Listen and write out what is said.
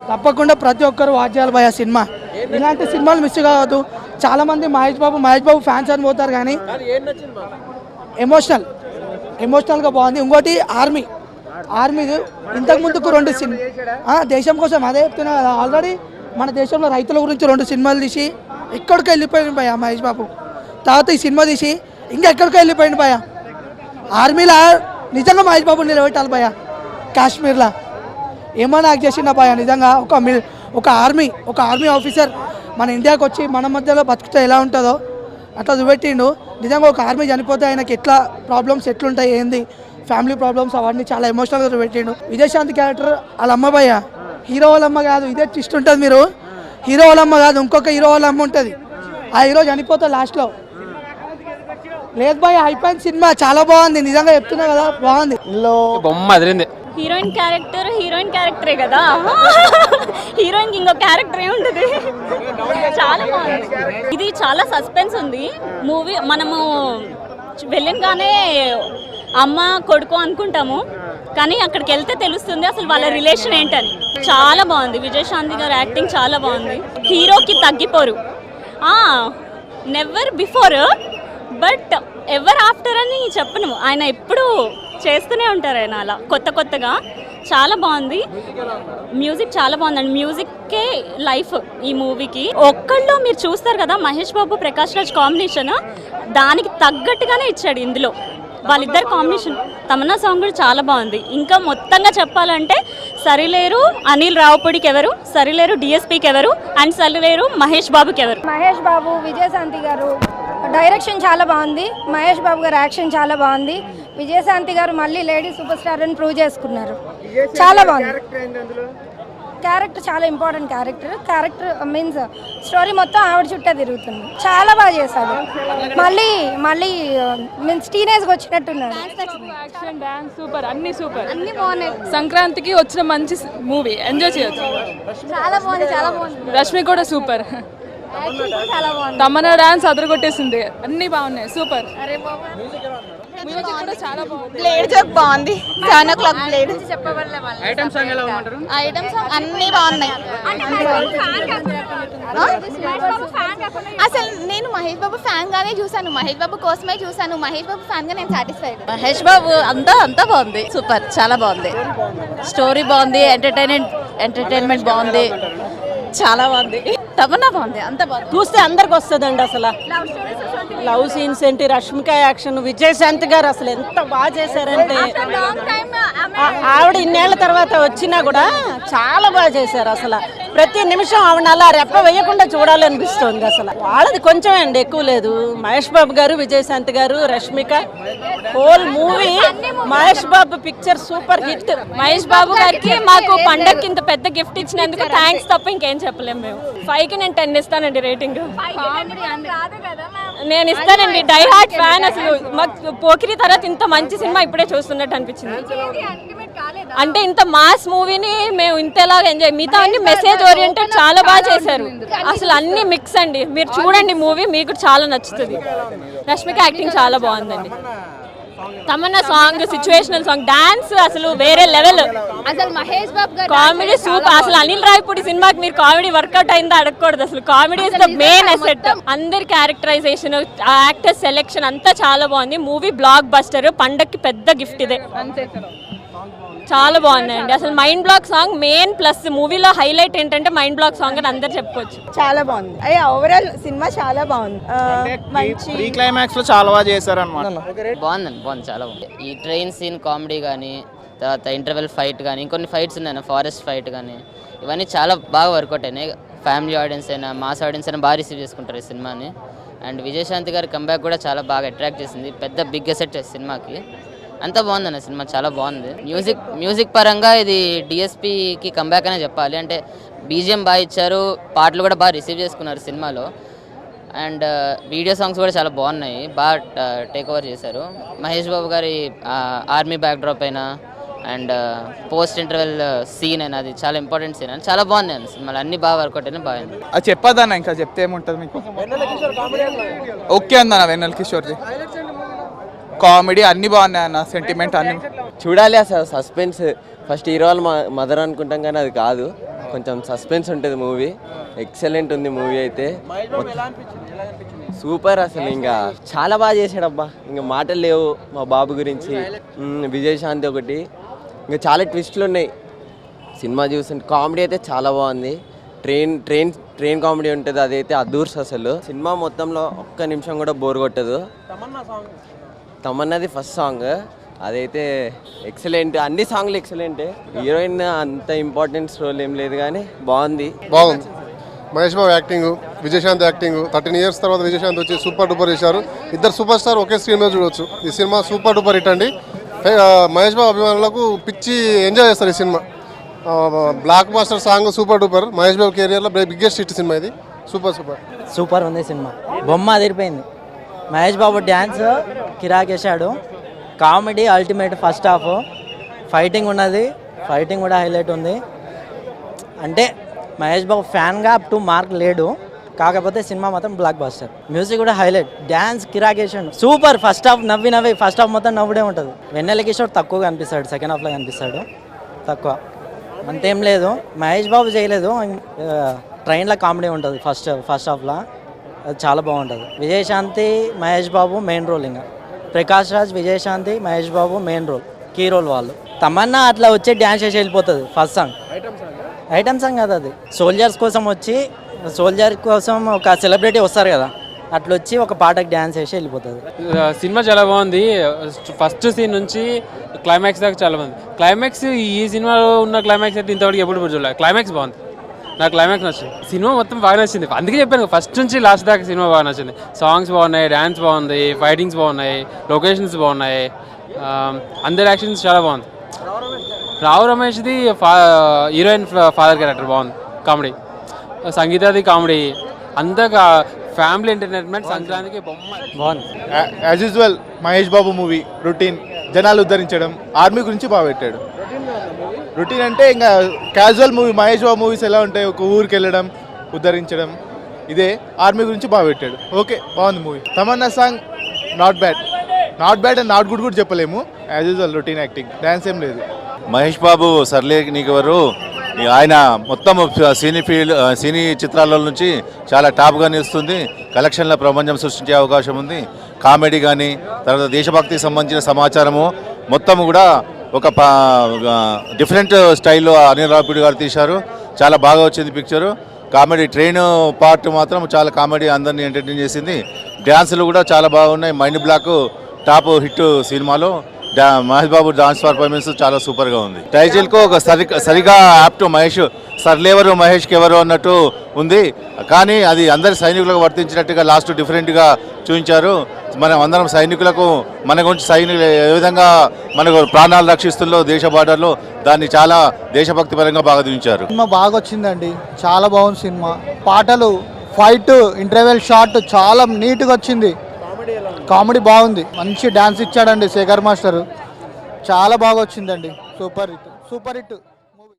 తప్పకుండా ప్రతి ఒక్కరు వాచ్ చేయాలి భయ సినిమా. ఇలాంటి సినిమాలు మిస్ కావద్దు. చాలా మంది మహేష్ బాబు ఫ్యాన్స్ అని పోతారు కానీ ఎమోషనల్గా బాగుంది. ఇంకోటి ఆర్మీ ఇంతకు ముందుకు 2 సినిమా దేశం కోసం అదే చెప్తున్నా కదా. ఆల్రెడీ మన దేశంలో రైతుల గురించి 2 సినిమాలు తీసి ఎక్కడికి వెళ్ళిపోయింది భయ మహేష్ బాబు. తర్వాత ఈ సినిమా తీసి ఇంకా ఎక్కడికి వెళ్ళిపోయింది భయ. ఆర్మీలో నిజంగా మహేష్ బాబు నిలబెట్టాలి భయ. కాశ్మీర్లో ఏమైనా యాక్ట్ చేసిన భయ. నిజంగా ఒక ఆర్మీ ఆఫీసర్ మన ఇండియాకి వచ్చి మన మధ్యలో బతుకుతే ఎలా ఉంటుందో అట్లా చూపెట్టిండు. నిజంగా ఒక ఆర్మీ చనిపోతే ఆయనకి ప్రాబ్లమ్స్ ఎట్లుంటాయి ఏంది ఫ్యామిలీ ప్రాబ్లమ్స్ అవన్నీ చాలా ఎమోషనల్గా చూపెట్టిండు. విజయశాంతి క్యారెక్టర్ వాళ్ళ అమ్మ భయ్య. హీరో వాళ్ళ అమ్మ కాదు, ఇదే ట్విస్ట్ ఉంటుంది. మీరు హీరో వాళ్ళ అమ్మ కాదు, ఇంకొక హీరో వాళ్ళ అమ్మ ఉంటుంది. ఆ హీరో చనిపోతే లాస్ట్లో. లేదు భయ్య, అయిపోయింది సినిమా. చాలా బాగుంది, నిజంగా చెప్తున్నా కదా, బాగుంది. బొమ్మ అదిరింది. హీరోయిన్ క్యారెక్టరే కదా. హీరోయిన్ ఇంకో క్యారెక్టర్ ఏముంటుంది. చాలా బాగుంది. ఇది చాలా సస్పెన్స్ ఉంది మూవీ. మనము వెళ్ళినగానే అమ్మ కొడుకు అనుకుంటాము, కానీ అక్కడికి వెళ్తే తెలుస్తుంది అసలు వాళ్ళ రిలేషన్ ఏంటని. చాలా బాగుంది. విజయశాంతి గారు యాక్టింగ్ చాలా బాగుంది. హీరోకి తగ్గిపోరు. Never before but ever after అని చెప్పను. ఆయన ఎప్పుడు చేస్తూనే ఉంటారు ఆయన అలా కొత్తగా. చాలా బాగుంది. మ్యూజిక్ చాలా బాగుందండి. మ్యూజిక్కే లైఫ్ ఈ మూవీకి. ఒక్కళ్ళు మీరు చూస్తారు కదా, మహేష్ బాబు ప్రకాష్ రాజ్ కాంబినేషన్ దానికి తగ్గట్టుగానే ఇచ్చాడు ఇందులో. వాళ్ళిద్దరు కాంబినేషన్. తమన్నా సాంగ్ కూడా చాలా బాగుంది. ఇంకా మొత్తంగా చెప్పాలంటే సరిలేరు అనిల్ రావుపూడికి ఎవరు, సరిలేరు డిఎస్పీకి ఎవరు, అండ్ సరిలేరు మహేష్ బాబుకి ఎవరు. మహేష్ బాబు, విజయశాంతి గారు డైరెక్షన్ చాలా బాగుంది. మహేష్ బాబు గారు యాక్షన్ చాలా బాగుంది. విజయశాంతి గారు మళ్ళీ లేడీ సూపర్ స్టార్ అని ప్రూవ్ చేసుకున్నారు. చాలా బాగుంది. క్యారెక్టర్ చాలా ఇంపార్టెంట్ క్యారెక్టర్ మీన్స్ స్టోరీ మొత్తం ఆవిడ చుట్టే తిరుగుతుంది. చాలా బాగా చేశాడు. మళ్ళీ మీన్స్ టీనేజ్కి వచ్చినట్టున్నాడు. యాక్షన్, డాన్స్ సూపర్, అన్ని బాగున్నాయి. సంక్రాంతికి వచ్చిన మంచి మూవీ, ఎంజాయ్ చేయొచ్చు. చాలా బాగుంది. రష్మి కూడా సూపర్. చాలా బాగుంది. తమన్నా డాన్స్ అదరగొట్టేసింది. అన్ని బాగున్నాయి, సూపర్. మ్యూజిక్ కూడా చాలా బాగుంది. బ్లేడ్ జోక్ బాగుంది. 7 o'clock బ్లేడ్. ఐటమ్ సాంగ్ ఎలా ఉందంటారు? ఐటమ్ సాంగ్ అన్ని బాగున్నాయి. అసలు నేను మహేష్ బాబు ఫ్యాన్ గానే చూసాను, మహేష్ బాబు కోసమే చూసాను. మహేష్ బాబు ఫ్యాన్ గా నేను సాటిస్ఫైడ్. మహేష్ బాబు అంతా బాగుంది. సూపర్, చాలా బాగుంది. స్టోరీ బాగుంది, ఎంటర్టైన్మెంట్ బాగుంది, చాలా బాగుంది. తమన్నా బాగుంది, అంత బాగుంది. చూస్తే అందరికి వస్తుందండి. అసలు లవ్ సీన్స్ ఏంటి, రష్మిక యాక్షన్, విజయశాంతి గారు అసలు ఎంత బాగా చేశారంటే, ఆవిడ ఇన్నేళ్ల తర్వాత వచ్చినా కూడా చాలా బాగా చేశారు. అసలు ప్రతి నిమిషం ఆవిడ అలా రెప్ప వేయకుండా చూడాలనిపిస్తుంది. అసలు వాళ్ళది కొంచెం అండి, ఎక్కువ లేదు. మహేష్ బాబు గారు, విజయశాంతి గారు, Rashmika, whole movie Mahesh Babu picture super hit. Mahesh Babu గారికి మాకు పండగకి ఇంత పెద్ద గిఫ్ట్ ఇచ్చినందుకు థ్యాంక్స్ తప్ప ఇంకేం చెప్పలేము మేము. 5కి నేను 10 ఇస్తానండి రేటింగ్. నేను ఇస్తానండి. Die hard fan. అసలు మాకు పోకిరి తర్వాత ఇంత మంచి సినిమా ఇప్పుడే చూస్తున్నట్టు అనిపించింది. అంటే ఇంత మాస్ మూవీని మేము ఇంతలాగా ఎంజాయ్, మిగతా అన్ని మెసేజ్ ఓరియంటెడ్ చాలా బాగా చేశారు. అసలు అన్ని మిక్స్ అండి. మీరు చూడండి మూవీ, మీకు చాలా నచ్చుతుంది. రష్మిక యాక్టింగ్ చాలా బాగుందండి. Tamannaah song, situational song, dance అసలు వేరే లెవెల్. అసలు మహేష్ బాబు గారు కామెడీ సూపర్. అసలు అనిల్ రావిపూడి సినిమాకి మీరు కామెడీ వర్కౌట్ అయిందా అడగకూడదు. అసలు comedy is the main asset. అందరి క్యారెక్టరైజేషన్, యాక్టర్ సెలెక్షన్ అంతా చాలా బాగుంది. Movie block buster. పండక్కి పెద్ద గిఫ్ట్ ఇదే. చాలా బాగున్నాయండి. అసలు mind block song main plus. మూవీలో హైలైట్ ఏంటంటే మైండ్ బ్లాక్ సాంగ్ అని అందరు చెప్పుకోవచ్చు. చాలా బాగుంది. ఓవరాల్ సినిమా చాలా బాగుంది. ప్రీ క్లైమాక్స్ లో చాలా బాగా చేశారు అన్నమాట. బాగుంది, చాలా బాగుంది. ఈ ట్రైన్ సీన్ కామెడీ కానీ, తర్వాత ఇంటర్వెల్ ఫైట్ కానీ, ఇంకొన్ని ఫైట్స్ ఉన్నాయి, ఫారెస్ట్ ఫైట్ కానీ, ఇవన్నీ చాలా బాగా వర్కౌట్ అయినాయి. ఫ్యామిలీ ఆడియన్స్ అయినా, మాస్ ఆడియన్స్ అయినా బాగా రిసీవ్ చేసుకుంటారు ఈ సినిమాని. అండ్ విజయశాంతి గారి కంబ్యాక్ కూడా చాలా బాగా అట్రాక్ట్ చేసింది. పెద్ద బిగ్ ఎసెట్ సినిమాకి. అంతా బాగుందన్న సినిమా, చాలా బాగుంది. మ్యూజిక్ పరంగా ఇది డిఎస్పీకి కంబ్యాక్ అనే చెప్పాలి. అంటే బీజిఎం బాగా ఇచ్చారు, పాటలు కూడా బాగా రిసీవ్ చేసుకున్నారు సినిమాలో. అండ్ వీడియో సాంగ్స్ కూడా చాలా బాగున్నాయి, బాగా టేక్ ఓవర్ చేశారు. మహేష్ బాబు గారి ఆర్మీ బ్యాక్డ్రాప్ అయినా అండ్ పోస్ట్ ఇంటర్వెల్ సీన్ అయినా, అది చాలా ఇంపార్టెంట్ సీన్ అని చాలా బాగుంది అన్న సినిమాలు. అన్ని బాగా వర్కౌట్ అయినా బాగుంది. అది చెప్పదన్న, ఇంకా చెప్తే ఏముంటుంది మీకు. ఓకే అందన్న వెన్నెల కిషోర్ది కామెడీ అన్ని బాగున్నాయి అన్న. సెంటిమెంట్ అన్ని చూడాలి. అసలు సస్పెన్స్. ఫస్ట్ హీరో వాళ్ళు మదర్ అనుకుంటాం కానీ అది కాదు. కొంచెం సస్పెన్స్ ఉంటుంది మూవీ. ఎక్సలెంట్ ఉంది మూవీ అయితే. సూపర్ అసలు, ఇంకా చాలా బాగా చేశాడబ్బా, ఇంకా మాటలు లేవు మా బాబు గురించి. విజయశాంతి ఒకటి, ఇంకా చాలా ట్విస్టులు ఉన్నాయి సినిమా చూస్తుంటే. కామెడీ అయితే చాలా బాగుంది. ట్రైన్ కామెడీ ఉంటుంది, అదైతే అదూర్స్ అసలు. సినిమా మొత్తంలో ఒక్క నిమిషం కూడా బోర్ కొట్టదు. తమన్నది ఫస్ట్ సాంగ్, అదైతే ఎక్సలెంట్. అన్ని సాంగ్లు ఎక్సలెంట్. హీరోయిన్ అంత ఇంపార్టెన్స్ రోల్ ఏం లేదు కానీ బాగుంది. Mahesh Babu acting, Vijayashanti acting. 13 years తర్వాత విజయశాంతి వచ్చి సూపర్ డూపర్ చేశారు. ఇద్దరు సూపర్ స్టార్ ఒకే స్క్రీన్ మీద చూడవచ్చు. ఈ సినిమా సూపర్ డూపర్ హిట్ అండి. మహేష్ బాబు అభిమానులకు పిచ్చి ఎంజాయ్ చేస్తారు ఈ సినిమా. Blockbuster song super duper. Mahesh Babu కెరియర్లో బిగ్గెస్ట్ హిట్ సినిమా ఇది. సూపర్ ఉంది సినిమా. బొమ్మ అదిరిపోయింది. మహేష్ బాబు డ్యాన్స్ కిరాకేశాడు. Comedy ultimate. First half fighting ఉన్నది, ఫైటింగ్ కూడా హైలైట్ ఉంది. అంటే మహేష్ బాబు ఫ్యాన్గా అప్ టు మార్క్ లేడు, కాకపోతే సినిమా మొత్తం బ్లాక్ బాస్టర్. మ్యూజిక్ కూడా హైలైట్, డ్యాన్స్ కిరాకేషన్ సూపర్. ఫస్ట్ హాఫ్ నవ్వి ఫస్ట్ హాఫ్ మొత్తం నవ్వుడే ఉంటుంది. వెన్నెల కిషోర్ తక్కువ కనిపిస్తాడు, సెకండ్ హాఫ్లో కనిపిస్తాడు తక్కువ, అంతేం లేదు. మహేష్ బాబు చేయలేదు. ట్రైన్లో కామెడీ ఉంటుంది ఫస్ట్ హాఫ్లో, అది చాలా బాగుంటుంది. Vijayashanti Mahesh Babu main role. ఇంకా Prakash Raj, Vijayashanti, Mahesh Babu main role, key role వాళ్ళు. తమన్నా అట్లా వచ్చి డ్యాన్స్ చేసి వెళ్ళిపోతుంది. ఫస్ట్ సాంగ్ ఐటమ్ సాంగ్ కదా అది. సోల్జర్స్ కోసం వచ్చి, సోల్జర్ కోసం ఒక సెలబ్రిటీ వస్తారు కదా, అట్లా వచ్చి ఒక పాటకి డ్యాన్స్ చేసి వెళ్ళిపోతుంది. సినిమా చాలా బాగుంది. ఫస్ట్ సీన్ నుంచి క్లైమాక్స్ దాకా చాలా బాగుంది. క్లైమాక్స్ ఈ సినిమాలో ఉన్న క్లైమాక్స్ అయితే ఇంతవరకు ఎప్పుడు చూడలేదు. క్లైమాక్స్ బాగుంది, నాకు క్లైమాక్స్ నచ్చింది. సినిమా మొత్తం బాగా నచ్చింది. అందుకే చెప్పాను ఫస్ట్ నుంచి లాస్ట్ దాకా సినిమా బాగా నచ్చింది. సాంగ్స్ బాగున్నాయి, డ్యాన్స్ బాగుంది, ఫైటింగ్స్ బాగున్నాయి, లొకేషన్స్ బాగున్నాయి, అందరి యాక్షన్స్ చాలా బాగుంది. రావు రమేష్ది హీరోయిన్ ఫాదర్ క్యారెక్టర్ బాగుంది. కామెడీ, సంగీతది కామెడీ, అంతా ఫ్యామిలీ ఎంటర్టైన్మెంట్. సంక్రాంతికి బొమ్మ బాగుంది. As usual Mahesh Babu movie routine, జనాలు ఉద్ధరించడం, ఆర్మీ గురించి బాగా పెట్టాడు. రొటీన్ అంటే ఇంకా casual movie. Mahesh Babu movies ఎలా ఉంటాయి, ఒక ఊరికి వెళ్ళడం, ఉద్ధరించడం. ఇదే ఆర్మీ గురించి బాగా పెట్టాడు. ఓకే, బాగుంది movie. Tamannaah song not bad and not good కూడా చెప్పలేము. As usual routine acting, dance ఏం లేదు. మహేష్ బాబు సర్లే నీకెవరు, ఆయన మొత్తం సినీ చిత్రాల నుంచి చాలా టాప్గా నిలుస్తుంది. కలెక్షన్ల ప్రపంచం సృష్టించే అవకాశం ఉంది. కామెడీ కానీ, తర్వాత దేశభక్తికి సంబంధించిన సమాచారము మొత్తం కూడా ఒక డిఫరెంట్ స్టైల్లో అనిల్ రావిపూడి గారు తీశారు. చాలా బాగా వచ్చింది పిక్చరు. కామెడీ ట్రైన్ పార్ట్ మాత్రం చాలా కామెడీ, అందరినీ ఎంటర్టైన్ చేసింది. డ్యాన్సులు కూడా చాలా బాగున్నాయి. మైండ్ బ్లాక్ టాప్ హిట్ సినిమాలో. మహేష్ బాబు డాన్స్ పర్ఫార్మెన్స్ చాలా సూపర్గా ఉంది. టైటిల్కు ఒక సరిగా యాప్ట్ మహేష్, సర్లేవరు మహేష్కి ఎవరు అన్నట్టు ఉంది, కానీ అది అందరి సైనికులకు వర్తించినట్టుగా లాస్ట్ డిఫరెంట్గా చూపించారు. మనం అందరం సైనికులకు, మన గురించి సైనికులు ఏ విధంగా మనకు ప్రాణాలు రక్షిస్తుందో దేశ బార్డర్లో, దాన్ని చాలా దేశభక్తి పరంగా బాగా చూపించారు. సినిమా బాగా వచ్చిందండి, చాలా బాగుంది సినిమా. పాటలు, ఫైట్, ఇంటర్వెల్ షాట్ చాలా నీట్గా వచ్చింది. కామెడీ బాగుంది, మంచి డ్యాన్స్ ఇచ్చాడండి శేఖర్ మాస్టర్, చాలా బాగా వచ్చిందండి. Super hit.